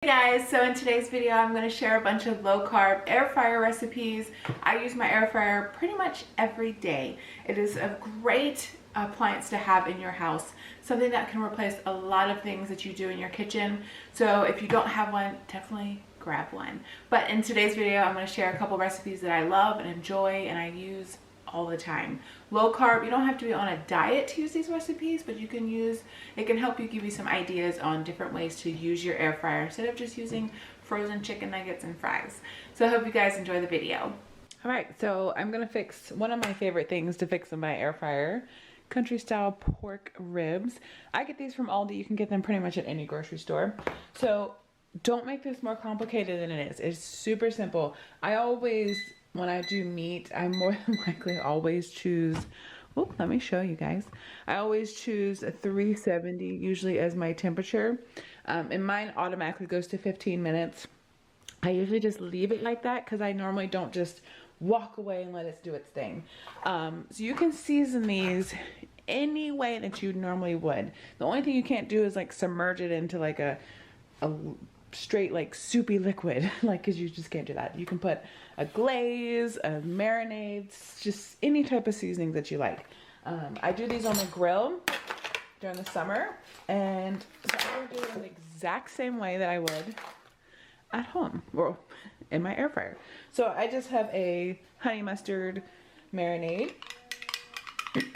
Hey guys, so in today's video I'm going to share a bunch of low carb air fryer recipes. I use my air fryer pretty much every day. It is a great appliance to have in your house, something that can replace a lot of things that you do in your kitchen. So if you don't have one, definitely grab one. But in today's video I'm going to share a couple recipes that I love and enjoy and I use all the time. Low carb, you don't have to be on a diet to use these recipes, but you can use, it can help you give you some ideas on different ways to use your air fryer instead of just using frozen chicken nuggets and fries. So I hope you guys enjoy the video. All right, so I'm gonna fix one of my favorite things to fix in my air fryer, country style pork ribs. I get these from Aldi. You can get them pretty much at any grocery store. So don't make this more complicated than it is. It's super simple. When I do meat, I more than likely always choose, let me show you guys. I always choose a 370 usually as my temperature. And mine automatically goes to 15 minutes. I usually just leave it like that because I normally don't just walk away and let it do its thing. So you can season these any way that you normally would. The only thing you can't do is like submerge it into like a straight like soupy liquid, like, because you just can't do that. You can put a glaze, a marinades, just any type of seasoning that you like. I do these on the grill during the summer, and so I'm going to do it in the exact same way that I would at home or in my air fryer. So I just have a honey mustard marinade. Just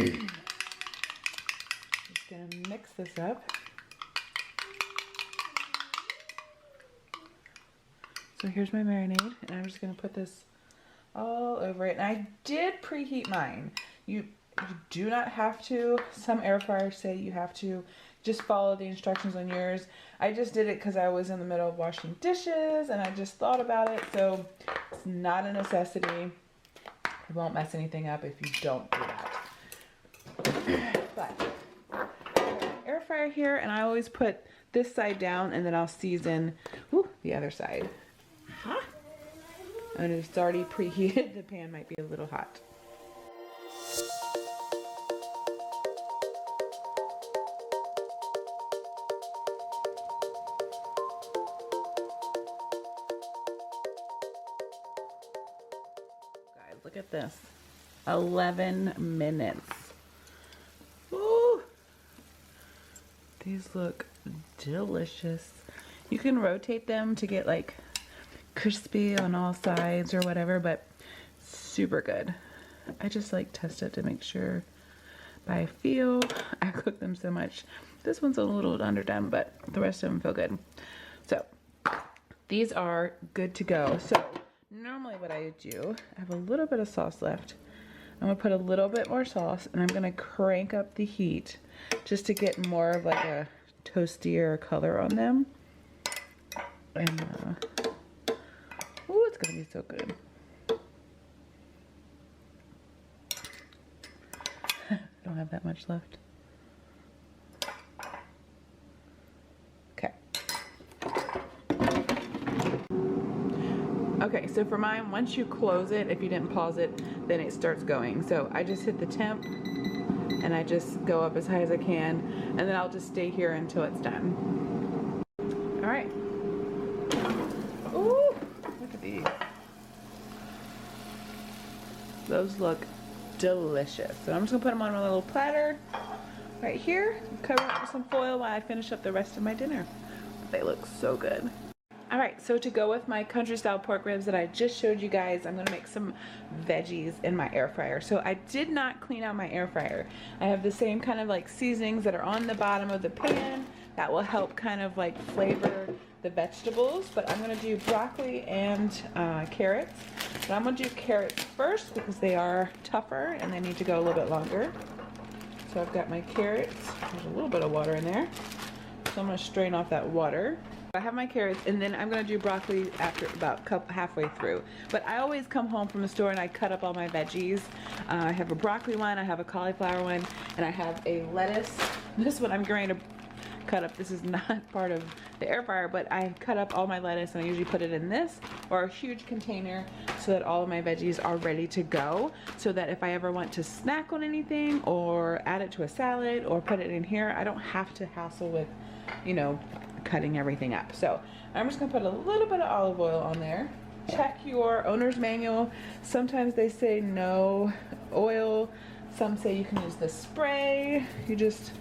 gonna mix this up. So here's my marinade, and I'm just going to put this all over it. And I did preheat mine. You do not have to. Some air fryers say you have to. Just follow the instructions on yours. I just did it because I was in the middle of washing dishes, and I just thought about it. So it's not a necessity. It won't mess anything up if you don't do that. But air fryer here, and I always put this side down, and then I'll season the other side. And it's already preheated. The pan might be a little hot. Guys, look at this. 11 minutes. Woo! These look delicious. You can rotate them to get like crispy on all sides or whatever, but super good. I just like test it to make sure by feel. I cook them so much. This one's a little underdone, but the rest of them feel good. So these are good to go. So normally what I do, I have a little bit of sauce left. I'm gonna put a little bit more sauce, and I'm gonna crank up the heat just to get more of like a toastier color on them. And it's gonna be so good. I don't have that much left. Okay. Okay, so for mine, once you close it, if you didn't pause it, then it starts going. So I just hit the temp, and I just go up as high as I can, and then I'll just stay here until it's done. All right. Ooh, look at these. Those look delicious. So I'm just gonna put them on a little platter right here, cover it with some foil while I finish up the rest of my dinner. They look so good. All right, so to go with my country style pork ribs that I just showed you guys, I'm gonna make some veggies in my air fryer. So I did not clean out my air fryer. I have the same kind of like seasonings that are on the bottom of the pan that will help kind of like flavor the vegetables, but I'm gonna do broccoli and carrots. But I'm gonna do carrots first because they are tougher and they need to go a little bit longer. So I've got my carrots. There's a little bit of water in there. So I'm gonna strain off that water. I have my carrots, and then I'm gonna do broccoli after about halfway through. But I always come home from the store and I cut up all my veggies. I have a broccoli one, I have a cauliflower one, and I have a lettuce. This one I'm going to cut up. This is not part of the air fryer, but I cut up all my lettuce and I usually put it in this or a huge container so that all of my veggies are ready to go, so that if I ever want to snack on anything or add it to a salad or put it in here, I don't have to hassle with, you know, cutting everything up. So I'm just gonna put a little bit of olive oil on there. Check your owner's manual. Sometimes they say no oil. Some say you can use the spray. You just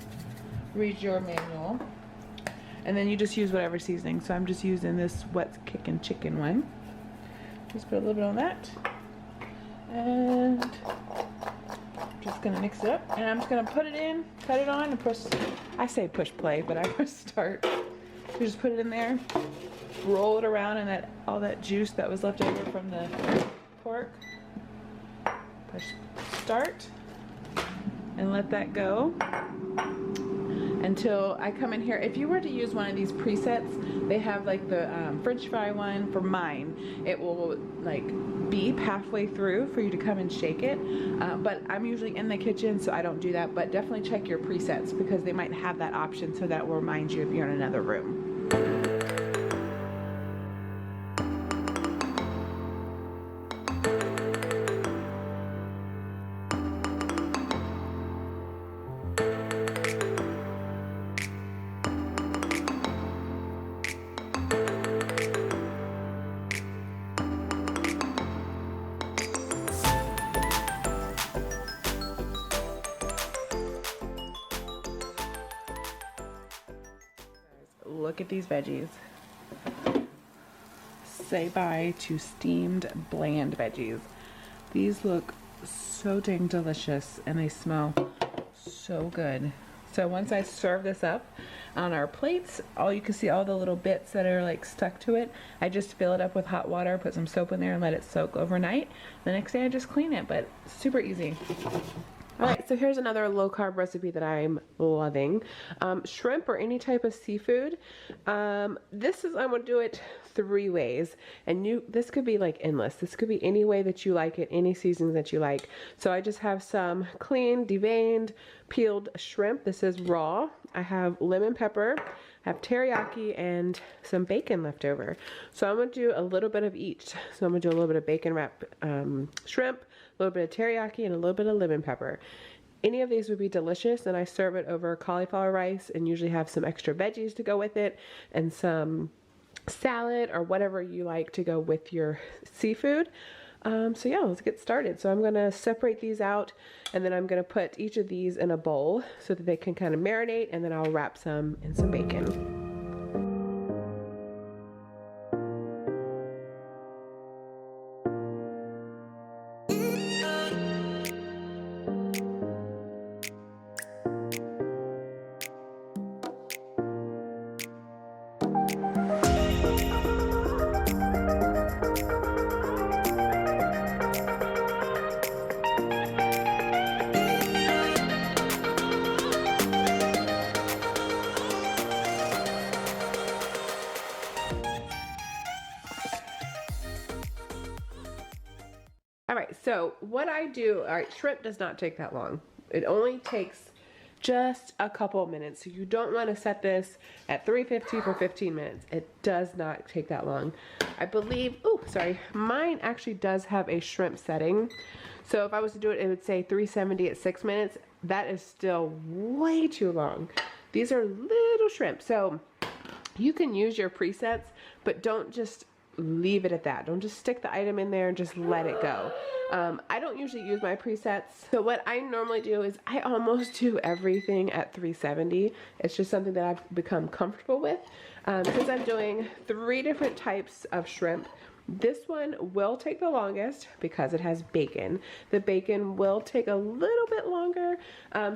read your manual. And then you just use whatever seasoning. So I'm just using this What's Kickin' Chicken one. Just put a little bit on that. And just gonna mix it up. And I'm just gonna put it in, cut it on, and push, I say push play, but I push start. So just put it in there, roll it around, and all that juice that was left over from the pork. Push start, and let that go until I come in here. If you were to use one of these presets, they have like the French fry one. For mine, it will like beep halfway through for you to come and shake it, but I'm usually in the kitchen, so I don't do that. But definitely check your presets, because they might have that option, so that will remind you if you're in another room. Look at these veggies. Say bye to steamed bland veggies. These look so dang delicious, and they smell so good. So once I serve this up on our plates, you can see all the little bits that are like stuck to it. I just fill it up with hot water, put some soap in there, and let it soak overnight. The next day I just clean it, but super easy. Alright, so here's another low carb recipe that I'm loving. Shrimp or any type of seafood. I'm gonna do it 3 ways, and this could be like endless. This could be any way that you like it, any seasonings that you like. So I just have some clean, deveined, peeled shrimp. This is raw. I have lemon pepper, I have teriyaki, and some bacon left over. So I'm gonna do a little bit of each. So I'm gonna do a little bit of bacon wrapped shrimp, a little bit of teriyaki, and a little bit of lemon pepper. Any of these would be delicious, and I serve it over cauliflower rice, and usually have some extra veggies to go with it, and some salad or whatever you like to go with your seafood. So yeah, let's get started. So I'm gonna separate these out, and then I'm gonna put each of these in a bowl so that they can kind of marinate, and then I'll wrap some in some bacon. Alright, so what I do, alright, shrimp does not take that long. It only takes just a couple minutes. So you don't want to set this at 350 for 15 minutes. It does not take that long. I believe, oh, sorry, mine actually does have a shrimp setting. So if I was to do it, it would say 370 at 6 minutes. That is still way too long. These are little shrimp. So you can use your presets, but don't just leave it at that. Don't just stick the item in there and just let it go. I don't usually use my presets. So what I normally do is I almost do everything at 370. It's just something that I've become comfortable with. Since I'm doing 3 different types of shrimp, this one will take the longest because it has bacon. The bacon will take a little bit longer.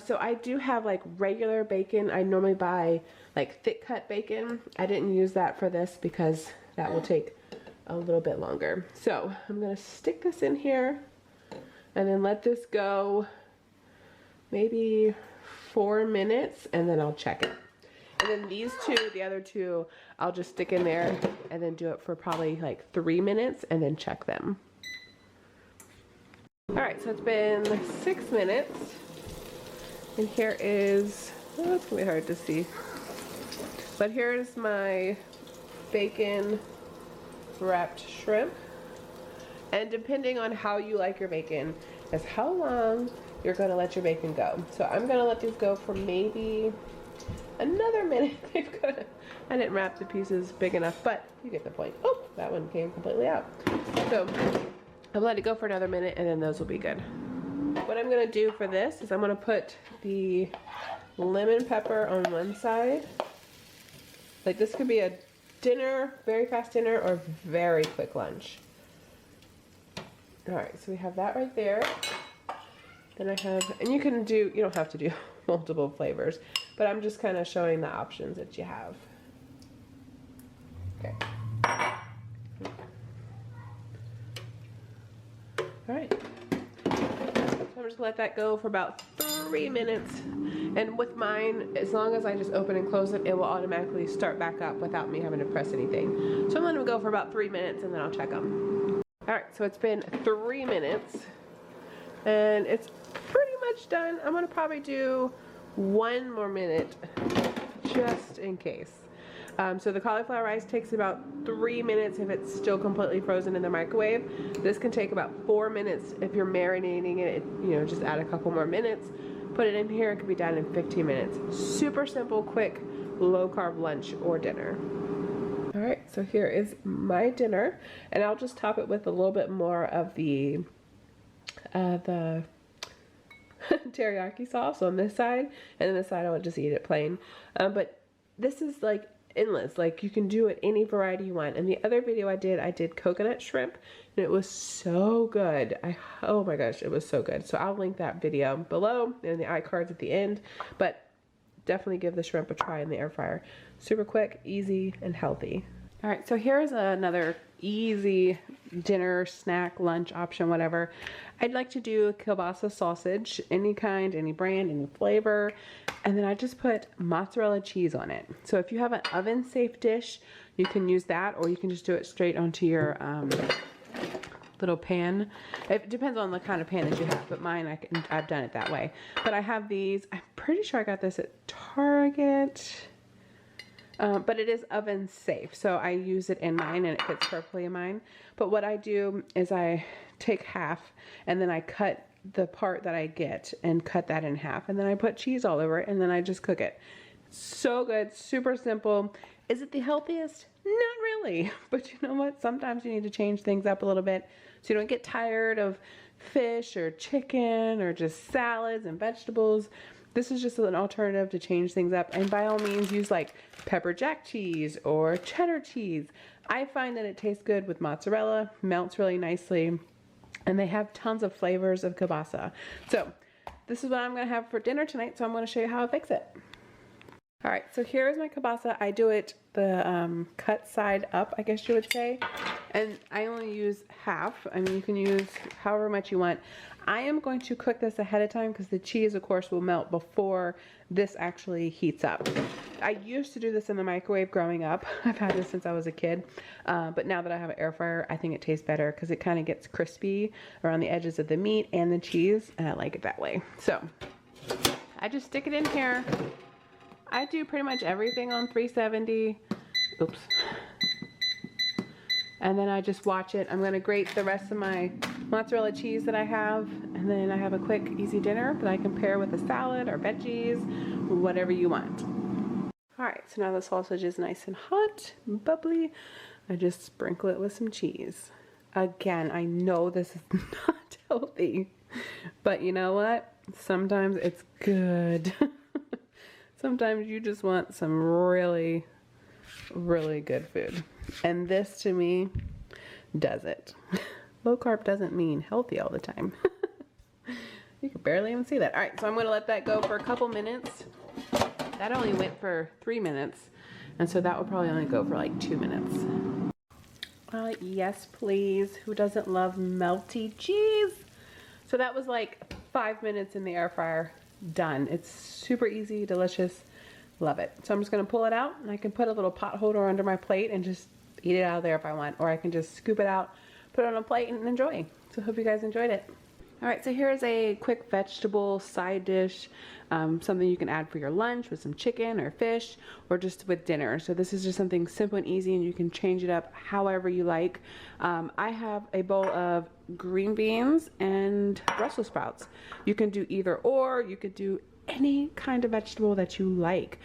So I do have like regular bacon. I normally buy like thick cut bacon. I didn't use that for this because that will take a little bit longer. So I'm gonna stick this in here and then let this go maybe 4 minutes, and then I'll check it. And then these two, the other two, I'll just stick in there and then do it for probably like 3 minutes and then check them. All right, so it's been 6 minutes, and here is, oh, it's gonna be hard to see, but here is my bacon wrapped shrimp. And depending on how you like your bacon is how long you're going to let your bacon go. So I'm going to let these go for maybe another minute. I didn't wrap the pieces big enough, but you get the point. Oh, that one came completely out. So I'll let it go for another minute and then those will be good. What I'm gonna do for this is I'm gonna put the lemon pepper on one side. Like this could be a dinner, very fast dinner, or very quick lunch. All right, so we have that right there. Then I have, and you don't have to do multiple flavors, but I'm just kind of showing the options that you have. Okay. All right. So I'm just gonna let that go for about 3 minutes. And with mine, as long as I just open and close it, it will automatically start back up without me having to press anything. So I'm letting them go for about 3 minutes and then I'll check them. All right, so it's been 3 minutes and it's pretty much done. I'm gonna probably do 1 more minute just in case. So the cauliflower rice takes about 3 minutes if it's still completely frozen in the microwave. This can take about 4 minutes if you're marinating it, just add a couple more minutes. Put it in here, it can be done in 15 minutes. Super simple, quick, low carb lunch or dinner. All right, so here is my dinner, and I'll just top it with a little bit more of the teriyaki sauce on this side, and then this side I would just eat it plain. But this is like endless. Like you can do it any variety you want. And the other video I did coconut shrimp, and it was so good. Oh my gosh, it was so good. So I'll link that video below and the iCards at the end. But definitely give the shrimp a try in the air fryer. Super quick, easy, and healthy. All right, so here's another easy dinner, snack, lunch option, whatever. I'd like to do kielbasa sausage, any kind, any brand, any flavor. And then I just put mozzarella cheese on it. So if you have an oven safe dish, you can use that, or you can just do it straight onto your little pan. It depends on the kind of pan that you have, but mine, I've done it that way. But I have these, I'm pretty sure I got this at Target. But it is oven safe, so I use it in mine and it fits perfectly in mine. But what I do is I take half and then I cut the part that I get and cut that in half, and then I put cheese all over it and then I just cook it. So good, super simple. Is it the healthiest? Not really, but you know what? Sometimes you need to change things up a little bit so you don't get tired of fish or chicken or just salads and vegetables. This is just an alternative to change things up, and by all means use like pepper jack cheese or cheddar cheese. I find that it tastes good with mozzarella, melts really nicely, and they have tons of flavors of kielbasa. So this is what I'm gonna have for dinner tonight, so I'm gonna show you how I fix it. All right, so here's my kielbasa. I do it the cut side up, I guess you would say. And I only use half. I mean, you can use however much you want. I am going to cook this ahead of time because the cheese, of course, will melt before this actually heats up. I used to do this in the microwave growing up. I've had this since I was a kid. But now that I have an air fryer, I think it tastes better because it kind of gets crispy around the edges of the meat and the cheese, and I like it that way. So I just stick it in here. I do pretty much everything on 370. Oops. And then I just watch it. I'm gonna grate the rest of my mozzarella cheese that I have, and then I have a quick, easy dinner that I can pair with a salad or veggies, whatever you want. All right, so now the sausage is nice and hot, and bubbly. I just sprinkle it with some cheese. Again, I know this is not healthy, but you know what? Sometimes it's good. Sometimes you just want some really, really good food. And this to me does it. Low carb doesn't mean healthy all the time. You can barely even see that. All right, so I'm gonna let that go for a couple minutes. That only went for 3 minutes. And so that will probably only go for like 2 minutes. Yes, please. Who doesn't love melty cheese? So that was like 5 minutes in the air fryer. Done. It's super easy, delicious. Love it. So I'm just going to pull it out, and I can put a little pot holder under my plate and just eat it out of there if I want, or I can just scoop it out, put it on a plate, and enjoy. So hope you guys enjoyed it. All right, so here's a quick vegetable side dish, something you can add for your lunch with some chicken or fish, or just with dinner. So this is just something simple and easy, and you can change it up however you like. I have a bowl of green beans and Brussels sprouts. You can do either or. You could do any kind of vegetable that you like.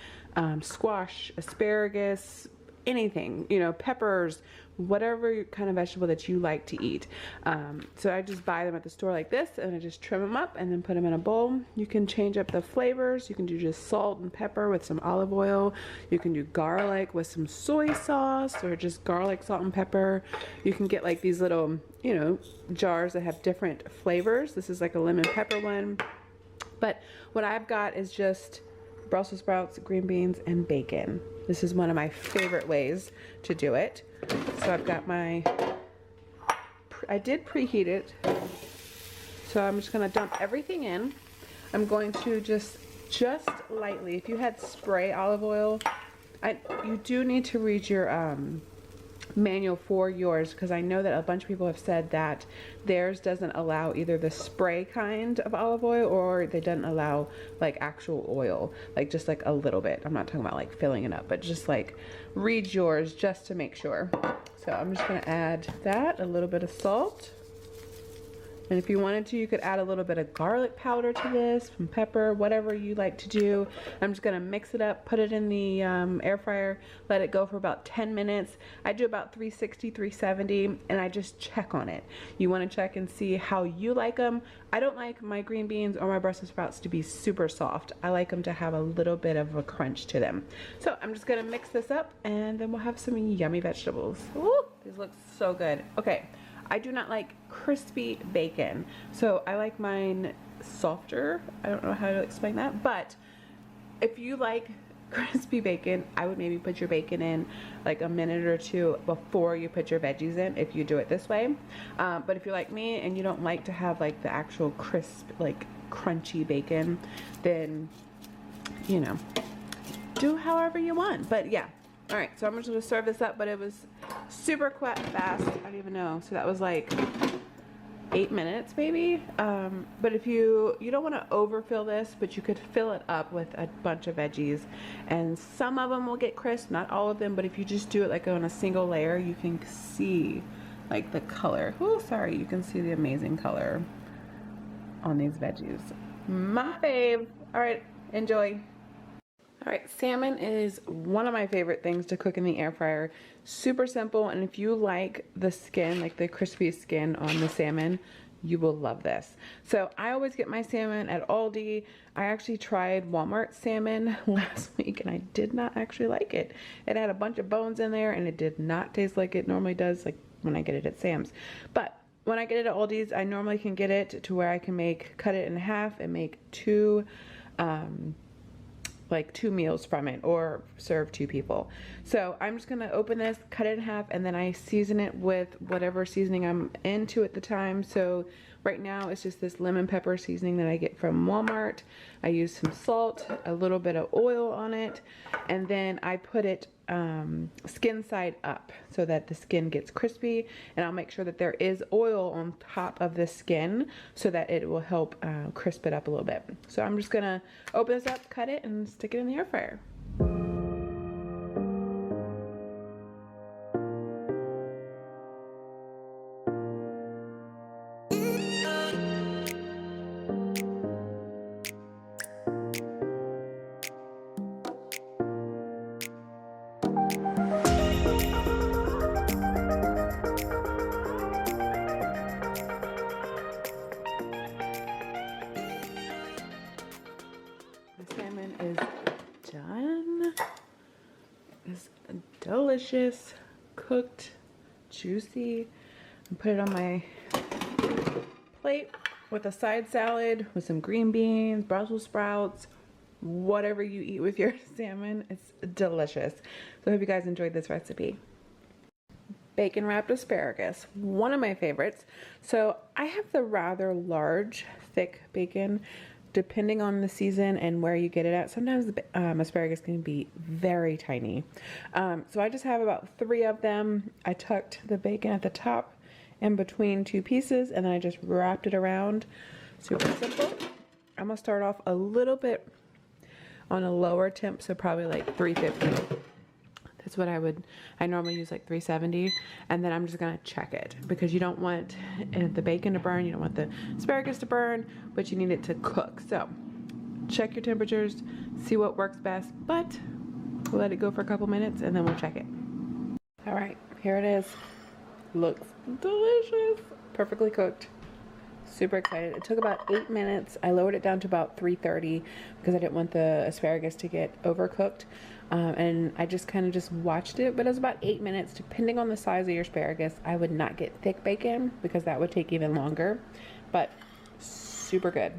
squash, asparagus, anything, you know, peppers, whatever kind of vegetable that you like to eat. So I just buy them at the store like this, and I just trim them up and then put them in a bowl. You can change up the flavors. You can do just salt and pepper with some olive oil. You can do garlic with some soy sauce, or just garlic, salt, and pepper. You can get like these little, you know, jars that have different flavors. This is like a lemon pepper one. But what I've got is just Brussels sprouts, green beans, and bacon. This is one of my favorite ways to do it. So I've got my, I did preheat it. So I'm just gonna dump everything in. I'm going to just lightly, if you had spray olive oil, you do need to read your manual for yours, because I know that a bunch of people have said that theirs doesn't allow either the spray kind of olive oil, or they doesn't allow like actual oil, like just like a little bit. I'm not talking about like filling it up, but just like read yours just to make sure. So I'm just gonna add that, a little bit of salt. And if you wanted to, you could add a little bit of garlic powder to this, some pepper, whatever you like to do. I'm just gonna mix it up, put it in the air fryer, let it go for about 10 minutes. I do about 360, 370, and I just check on it. You wanna check and see how you like them. I don't like my green beans or my Brussels sprouts to be super soft. I like them to have a little bit of a crunch to them. So I'm just gonna mix this up, and then we'll have some yummy vegetables. Ooh, these look so good. Okay. I do not like crispy bacon, so I like mine softer. I don't know how to explain that, but if you like crispy bacon, I would maybe put your bacon in like a minute or two before you put your veggies in, if you do it this way. But if you're like me and you don't like to have like the actual crisp, like crunchy bacon, then, you know, do however you want. But yeah. All right, so I'm just gonna serve this up, but it was super quick, fast. I don't even know. So that was like 8 minutes maybe. But if you don't want to overfill this, but you could fill it up with a bunch of veggies, and some of them will get crisp, not all of them. But if you just do it like on a single layer, you can see like the color. Oh, sorry, you can see the amazing color on these veggies. My fave. All right, enjoy. All right, salmon is one of my favorite things to cook in the air fryer. Super simple, and if you like the skin, like the crispy skin on the salmon, you will love this. So I always get my salmon at Aldi. I actually tried Walmart salmon last week, and I did not actually like it. It had a bunch of bones in there, and it did not taste like it normally does, like when I get it at Sam's. But when I get it at Aldi's, I normally can get it to where I can cut it in half and make two meals from it, or serve 2 people. So I'm just gonna open this, cut it in half, and then I season it with whatever seasoning I'm into at the time. So right now it's just this lemon pepper seasoning that I get from Walmart. I use some salt, a little bit of oil on it, and then I put it skin side up so that the skin gets crispy, and I'll make sure that there is oil on top of the skin so that it will help crisp it up a little bit. So I'm just gonna open this up, cut it, and stick it in the air fryer. Salmon is done. It's delicious, cooked, juicy. And put it on my plate with a side salad with some green beans, Brussels sprouts, whatever you eat with your salmon. It's delicious. So I hope you guys enjoyed this recipe. Bacon wrapped asparagus, one of my favorites. So I have the rather large, thick bacon. Depending on the season and where you get it at, sometimes the asparagus can be very tiny. So I just have about 3 of them. I tucked the bacon at the top in between 2 pieces, and then I just wrapped it around. Super simple. I'm gonna start off a little bit on a lower temp, so probably like 350. That's what I normally use like 370, and then I'm just gonna check it, because you don't want the bacon to burn, you don't want the asparagus to burn, but you need it to cook. So check your temperatures, see what works best, but We'll let it go for a couple minutes and then we'll check it. All right, here it is. Looks delicious. Perfectly cooked. Super excited. It took about 8 minutes. I lowered it down to about 3:30 because I didn't want the asparagus to get overcooked. And I just kind of just watched it, but it was about 8 minutes. Depending on the size of your asparagus, I would not get thick bacon because that would take even longer, but super good.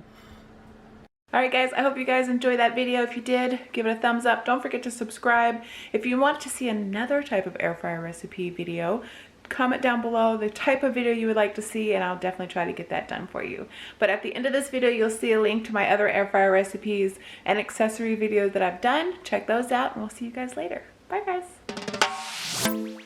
Alright guys, I hope you guys enjoyed that video. If you did, give it a thumbs up. Don't forget to subscribe. If you want to see another type of air fryer recipe video, comment down below the type of video you would like to see and I'll definitely try to get that done for you. But at the end of this video, you'll see a link to my other air fryer recipes and accessory videos that I've done. Check those out and we'll see you guys later. Bye guys.